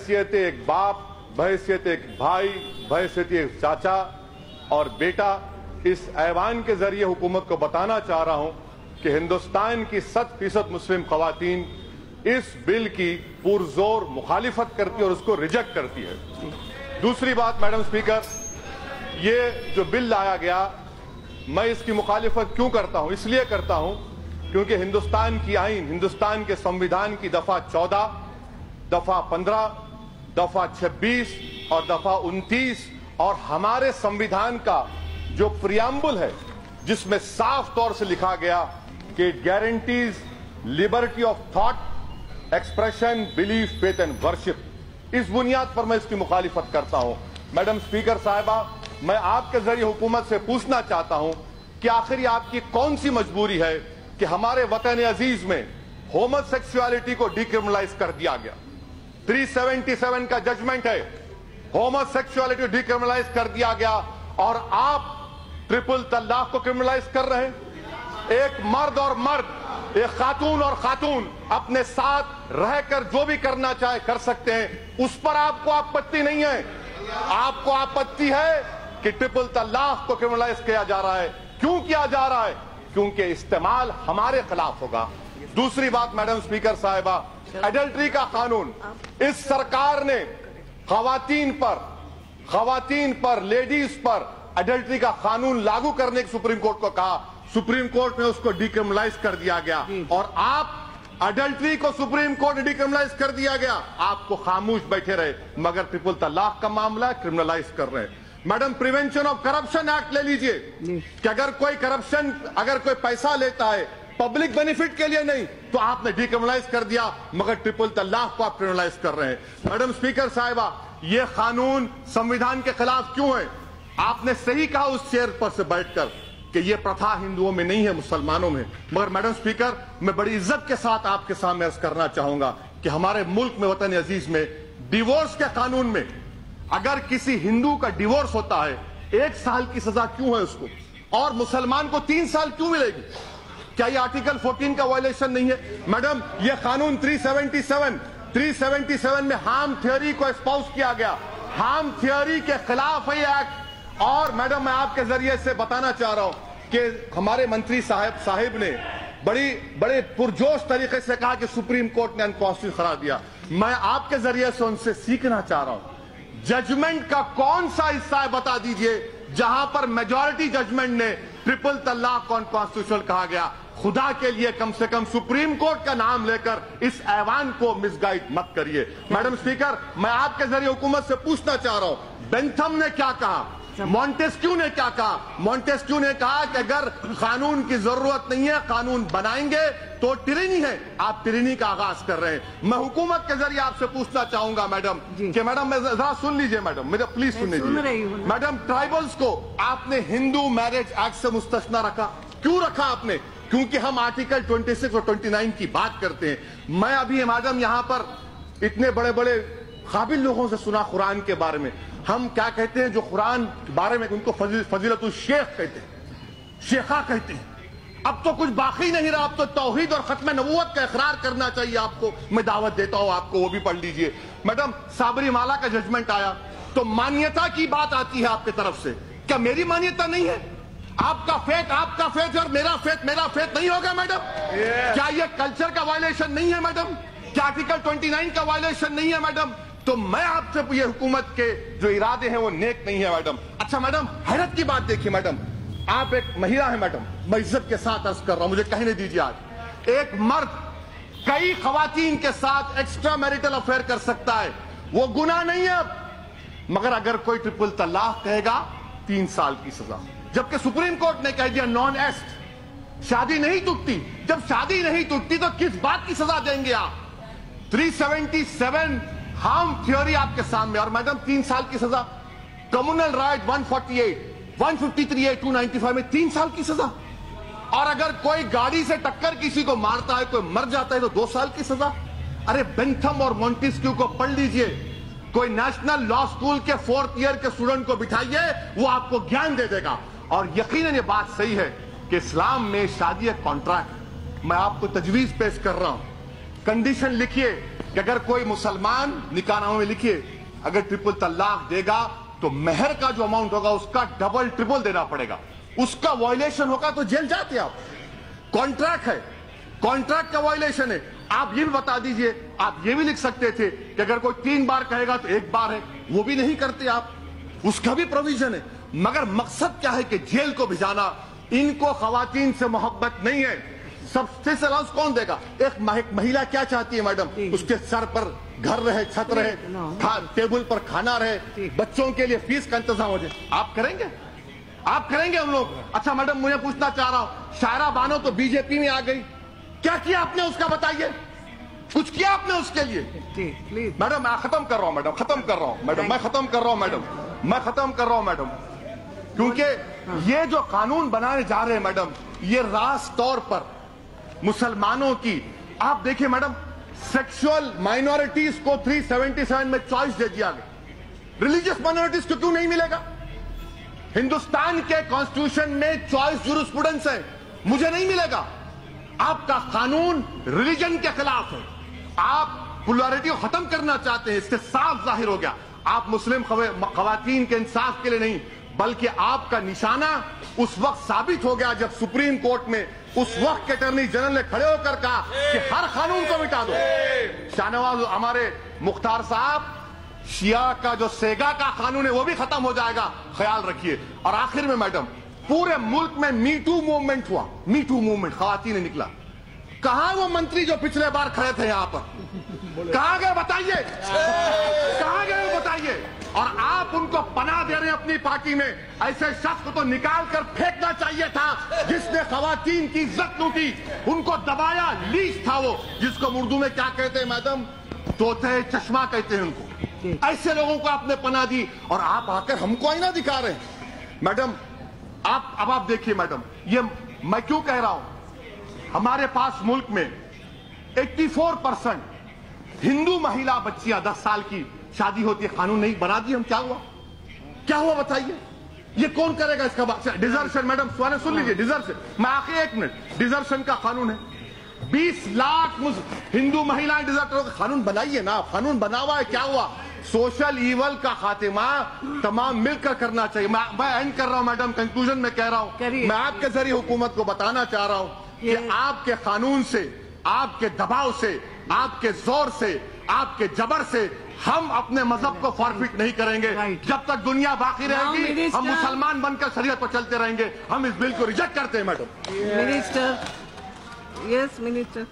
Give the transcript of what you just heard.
बहैसियत एक बाप, बहैसियत एक भाई, बहैसियत एक चाचा और बेटा इस ऐवान के जरिए हुकूमत को बताना चाह रहा हूं कि हिंदुस्तान की 100% मुस्लिम खवातीन इस बिल की पुरजोर मुखालिफत करती है और उसको रिजेक्ट करती है। दूसरी बात मैडम स्पीकर, ये जो बिल लाया गया, मैं इसकी मुखालिफत क्यों करता हूं? इसलिए करता हूं क्योंकि हिंदुस्तान की आईन, हिंदुस्तान के संविधान की दफा 14, दफा 15, दफा 26 और दफा 29 और हमारे संविधान का जो प्रियम्बल है जिसमें साफ तौर से लिखा गया कि it guarantees liberty of thought, expression, belief, faith and worship, इस बुनियाद पर मैं इसकी मुखालिफत करता हूं। मैडम स्पीकर साहिबा, मैं आपके जरिए हुकूमत से पूछना चाहता हूं कि आखिर आपकी कौन सी मजबूरी है कि हमारे वतन अजीज में होमोसेक्सुअलिटी को डिक्रिमिनलाइज कर दिया गया। 377 का जजमेंट है, होमोसेक्सुअलिटी डिक्रिमिनलाइज कर दिया गया और आप ट्रिपल तलाक को क्रिमिनलाइज कर रहे हैं। एक मर्द और मर्द, एक खातून और खातून अपने साथ रहकर जो भी करना चाहे कर सकते हैं, उस पर आपको आपत्ति नहीं है। आपको आपत्ति है कि ट्रिपल तलाक को क्रिमिनलाइज किया जा रहा है। क्यों किया जा रहा है? क्योंकि इस्तेमाल हमारे खिलाफ होगा। दूसरी बात मैडम स्पीकर साहिबा, एडल्ट्री का कानून, इस सरकार ने खवातीन पर, लेडीज पर एडल्ट्री का कानून लागू करने की सुप्रीम कोर्ट को कहा। सुप्रीम कोर्ट ने उसको डिक्रिमिनलाइज कर दिया गया और आप एडल्ट्री को सुप्रीम कोर्ट ने डिक्रिमिनलाइज कर दिया गया, आपको खामोश बैठे रहे, मगर ट्रिपल तलाक का मामला क्रिमिनलाइज कर रहे हैं। Madam, prevention of corruption act ले लीजिए कि अगर कोई पैसा लेता है पब्लिक बेनिफिट के लिए नहीं तो आपने डिक्रिमिनलाइज कर दिया, मगर ट्रिपल तलाक को आप क्रिमिनलाइज कर रहे हैं। मैडम स्पीकर साहिबा, यह कानून संविधान के खिलाफ क्यों है? आपने सही कहा उस चेयर पर से बैठकर कि यह प्रथा हिंदुओं में नहीं है, मुसलमानों में। मगर मैडम स्पीकर, मैं बड़ी इज्जत के साथ आपके सामने अर्ज करना चाहूंगा कि हमारे मुल्क में, वतन अजीज में, डिवोर्स के कानून में अगर किसी हिंदू का डिवोर्स होता है 1 साल की सजा क्यों है उसको, और मुसलमान को 3 साल क्यों मिलेगी? क्या यह आर्टिकल 14 का वायलेशन नहीं है? मैडम, यह कानून 377 में हार्म थ्योरी को एस्पाउस किया गया, हार्म थ्योरी के खिलाफ है यह एक्ट। और मैडम, मैं आपके जरिए से बताना चाह रहा हूं कि हमारे मंत्री साहिब ने बड़े पुरजोश तरीके से कहा कि सुप्रीम कोर्ट ने अनकॉन्स्टिट्यूशनल करार दिया। मैं आपके जरिए से उनसे सीखना चाह रहा हूं, जजमेंट का कौन सा हिस्सा है बता दीजिए जहां पर मेजॉरिटी जजमेंट ने ट्रिपल तलाक को अनकॉन्स्टिट्यूशनल कहा गया। खुदा के लिए कम से कम सुप्रीम कोर्ट का नाम लेकर इस ऐवान को मिसगाइड मत करिए। मैडम स्पीकर, मैं आपके जरिए हुकूमत से पूछना चाह रहा हूं, बेंथम ने क्या कहा, मॉन्टेस्क्यू ने क्या कहा? मॉन्टेस्क्यू ने कहा कि अगर कानून की जरूरत नहीं है, कानून बनाएंगे तो टिरनी है, आप टिरनी का आगाज कर रहे हैं। मैं हुकूमत के जरिए आपसे पूछना चाहूंगा मैडम कि मैडम, मैं जरा सुन लीजिए मैडम, मेरा प्लीज सुन लीजिए मैडम। ट्राइबल्स को आपने हिंदू मैरिज एक्ट से मुस्तस्ना रखा, क्यों रखा आपने? क्योंकि हम आर्टिकल 26 और 29 की बात करते हैं। मैं अभी मैडम यहां पर इतने बड़े बड़े काबिल लोगों से सुना कुरान के बारे में, हम क्या कहते हैं जो कुरान के बारे में उनको फजीलतुल शेख कहते हैं, शेखा कहते हैं। अब तो कुछ बाकी नहीं रहा, अब तो तौहीद और खत्म नबूवत का इकरार करना चाहिए आपको। मैं दावत देता हूं आपको, वो भी पढ़ लीजिए। मैडम, साबरीमाला का जजमेंट आया तो मान्यता की बात आती है आपकी तरफ से, क्या मेरी मान्यता नहीं है? आपका फेथ और मेरा फेथ नहीं होगा मैडम? क्या यह कल्चर का वायलेशन नहीं है मैडम? क्या आर्टिकल 29 का वायलेशन नहीं है मैडम? तो मैं आपसे ये हुकूमत के जो इरादे हैं वो नेक नहीं है मैडम। अच्छा मैडम, हैरत की बात देखिए मैडम, आप एक महिला है मैडम, मैं इज्जत के साथ अर्ज कर रहा हूं, मुझे कहने दीजिए। आज एक मर्द कई खवातीन के साथ एक्स्ट्रा मैरिटल अफेयर कर सकता है, वो गुनाह नहीं है अब। मगर अगर कोई ट्रिपल तलाक कहेगा 3 साल की सजा, जबकि सुप्रीम कोर्ट ने कह दिया नॉन एस्ट, शादी नहीं टूटती। जब शादी नहीं टूटती तो किस बात की सजा देंगे आप? 377 हार्म थ्योरी आपके सामने, और मैडम 3 साल की सजा। कम्युनल राइट 148, 153A, 295 में 3 साल की सजा। और अगर कोई गाड़ी से टक्कर किसी को मारता है, कोई मर जाता है तो 2 साल की सजा। अरे बेंथम और मॉन्टेस्क्यू को पढ़ लीजिए, कोई नेशनल लॉ स्कूल के 4th ईयर के स्टूडेंट को बिठाइए, वो आपको ज्ञान दे देगा। और यकीनन ये बात सही है कि इस्लाम में शादी एक कॉन्ट्रैक्ट। मैं आपको तजवीज पेश कर रहा हूं, कंडीशन लिखिए कि अगर कोई मुसलमान निकाहनामे में लिखिए अगर ट्रिपल तलाक देगा तो मेहर का जो अमाउंट होगा उसका डबल ट्रिपल देना पड़ेगा, उसका वायलेशन होगा तो जेल जाते आप। कॉन्ट्रैक्ट है, कॉन्ट्रैक्ट का वायलेशन है। आप ये भी बता दीजिए, आप ये भी लिख सकते थे कि अगर कोई 3 बार कहेगा तो 1 बार है, वो भी नहीं करते आप, उसका भी प्रोविजन है। मगर मकसद क्या है कि जेल को भिजाना। इनको खवातीन से मोहब्बत नहीं है। सब्सिडी अलाउंस कौन देगा? एक महिला क्या चाहती है मैडम? उसके सर पर घर रहे, छत रहे, टेबल पर खाना रहे, बच्चों के लिए फीस का इंतजाम हो जाए। आप करेंगे? आप करेंगे हम लोग? अच्छा मैडम, मुझे पूछना चाह रहा हूं, शायरा बानो तो बीजेपी में आ गई, क्या किया आपने उसका बताइए? कुछ किया आपने उसके लिए? मैडम मैं खत्म कर रहा हूं, मैडम खत्म कर रहा हूं, मैडम मैं खत्म कर रहा हूं, मैडम मैं खत्म कर रहा हूं, मैडम। क्योंकि ये जो कानून बनाने जा रहे हैं मैडम, ये रास तौर पर मुसलमानों की, आप देखिए मैडम, सेक्सुअल माइनॉरिटीज को 377 में चॉइस दे दिया गया, रिलीजियस माइनॉरिटीज को क्यों नहीं मिलेगा? हिंदुस्तान के कॉन्स्टिट्यूशन में चॉइस जूरिस्प्रूडेंस है, मुझे नहीं मिलेगा। आपका कानून रिलीजन के खिलाफ है, आप प्लुरलिटी को खत्म करना चाहते हैं, इससे साफ जाहिर हो गया आप मुस्लिम खवातीन के इंसाफ के लिए नहीं, बल्कि आपका निशाना उस वक्त साबित हो गया जब सुप्रीम कोर्ट में उस वक्त के अटॉर्नी जनरल ने खड़े होकर कहा कि हर कानून को मिटा दो। शाहनवाज हमारे मुख्तार साहब, शिया का जो सेगा का कानून है वो भी खत्म हो जाएगा, ख्याल रखिए। और आखिर में मैडम, पूरे मुल्क में मी टू मूवमेंट हुआ, मी टू मूवमेंट, खवातीन ने निकला। कहां वो मंत्री जो पिछले बार खड़े थे यहां पर? कहां गए बताइए, कहां गए बताइए? और आप उनको पनाह दे रहे हैं अपनी पार्टी में। ऐसे शख्स को तो निकाल कर फेंकना चाहिए था जिसने खवातीन की इज्जत लूटी, उनको दबाया, लीच था वो, जिसको उर्दू में क्या कहते हैं मैडम? तोते चश्मा कहते हैं उनको। ऐसे लोगों को आपने पनाह दी और आप आकर हमको आईना दिखा रहे हैं। मैडम अब आप देखिए मैडम, ये मैं क्यों कह रहा हूं, हमारे पास मुल्क में 84% हिंदू महिला बच्चियां 10 साल की शादी होती है, कानून नहीं बना दी हम, क्या हुआ? क्या हुआ बताइए? ये कौन करेगा इसका? डिजर्शन मैडम सुन लीजिए, डिजर्शन, मैं आखिर 1 मिनट, डिजर्शन का कानून है, 20 लाख हिंदू महिलाएं डिजर्टर का कानून बनाइए ना, कानून बना हुआ है, क्या हुआ? सोशल ईवल का खात्मा तमाम मिलकर करना चाहिए। मैं एंड कर रहा हूं मैडम, कंक्लूजन में कह रहा हूं, मैं आपके जरिए हुकूमत को बताना चाह रहा हूं कि आपके कानून से, आपके दबाव से, आपके जोर से, आपके जबर से हम अपने मजहब को फॉरफिट नहीं करेंगे। जब तक दुनिया बाकी रहेगी हम मुसलमान बनकर शरीयत पर चलते रहेंगे। हम इस बिल को रिजेक्ट करते हैं मैडम। Minister, yes minister.